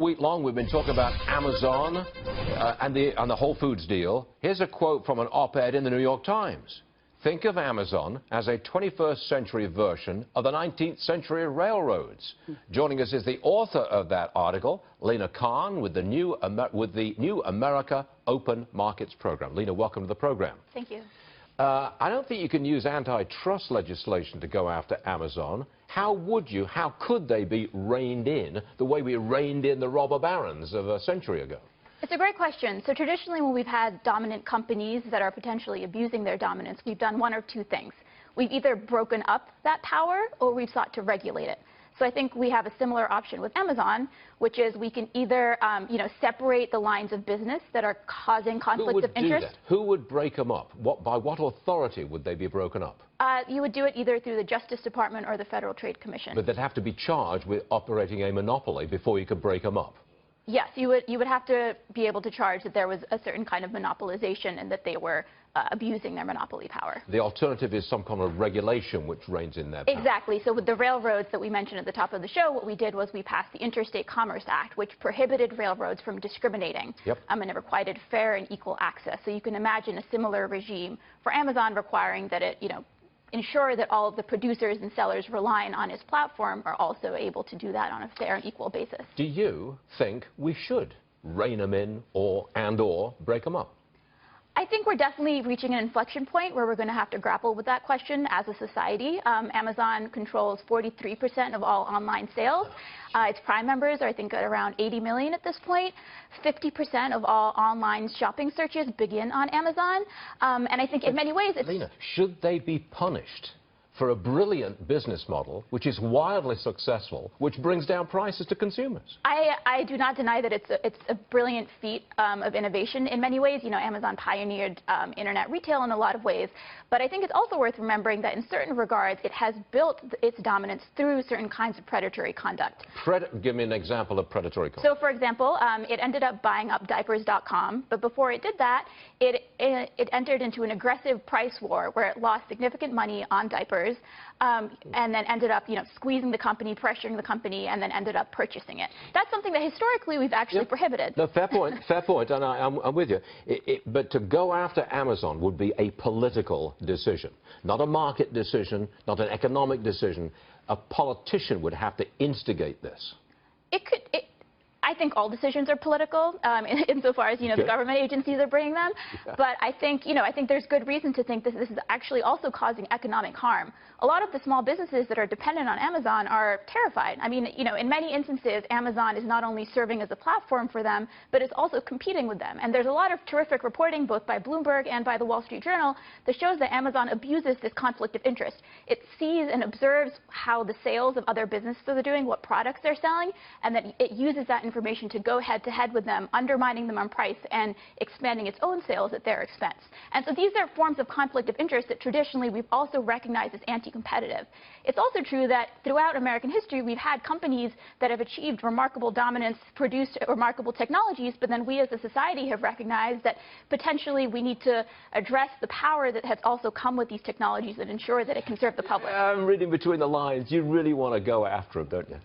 Week long, we've been talking about Amazon and the Whole Foods deal. Here's a quote from an op-ed in the New York Times. Think of Amazon as a 21st century version of the 19th century railroads. Joining us is the author of that article, Lina Khan, with the New America Open Markets Program. Lina, welcome to the program. Thank you. I don't think you can use antitrust legislation to go after Amazon. How would you, how could they be reined in the way we reined in the robber barons of a century ago? It's a great question. So traditionally, when we've had dominant companies that are potentially abusing their dominance, we've done one or two things. We've either broken up that power or we've sought to regulate it. So I think we have a similar option with Amazon, which is we can either, separate the lines of business that are causing conflict of interest. Who would do that? Who would break them up? By what authority would they be broken up? You would do it either through the Justice Department or the Federal Trade Commission. But they'd have to be charged with operating a monopoly before you could break them up. Yes, you would have to be able to charge that there was a certain kind of monopolization and that they were abusing their monopoly power. The alternative is some kind of regulation which reins in their power. Exactly. So with the railroads that we mentioned at the top of the show, what we did was we passed the Interstate Commerce Act, which prohibited railroads from discriminating. Yep. And it required fair and equal access. So you can imagine a similar regime for Amazon requiring that it, ensure that all of the producers and sellers relying on its platform are also able to do that on a fair and equal basis. Do you think we should rein them in or break them up? I think we're definitely reaching an inflection point where we're going to have to grapple with that question as a society. Amazon controls 43% of all online sales. Its Prime members are, I think, at around 80 million at this point. 50% of all online shopping searches begin on Amazon. And I think in many ways it's... Lina, should they be punished for a brilliant business model, which is wildly successful, which brings down prices to consumers? I do not deny that it's a brilliant feat of innovation in many ways. Amazon pioneered internet retail in a lot of ways. But I think it's also worth remembering that in certain regards, it has built its dominance through certain kinds of predatory conduct. Give me an example of predatory conduct. So, for example, it ended up buying up Diapers.com. But before it did that, it entered into an aggressive price war where it lost significant money on diapers. And then ended up, squeezing the company, pressuring the company, and then ended up purchasing it. That's something that historically we've actually prohibited. No, fair point, and I'm with you. But to go after Amazon would be a political decision, not a market decision, not an economic decision. A politician would have to instigate this. I think all decisions are political, insofar as, the government agencies are bringing them. Yeah. But I think there's good reason to think that this is actually also causing economic harm. A lot of the small businesses that are dependent on Amazon are terrified. I mean, in many instances, Amazon is not only serving as a platform for them, but it's also competing with them. And there's a lot of terrific reporting, both by Bloomberg and by the Wall Street Journal, that shows that Amazon abuses this conflict of interest. It sees and observes how the sales of other businesses are doing, what products they're selling, and that it uses that information to go head-to-head with them, undermining them on price and expanding its own sales at their expense. And so these are forms of conflict of interest that traditionally we've also recognized as anti-competitive. It's also true that throughout American history, we've had companies that have achieved remarkable dominance, produced remarkable technologies, but then we as a society have recognized that potentially we need to address the power that has also come with these technologies and ensure that it can serve the public. I'm reading between the lines. You really want to go after them, don't you?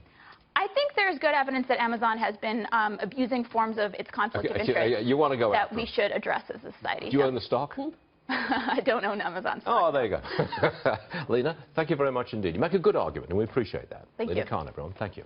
I think there's good evidence that Amazon has been abusing forms of its conflict of interest you want to go that after we should address as a society. Do you own the stock? I don't own Amazon stock. Oh, there you go. Lina, thank you very much indeed. You make a good argument, and we appreciate that. Thank you. Lina Khan, everyone. Thank you.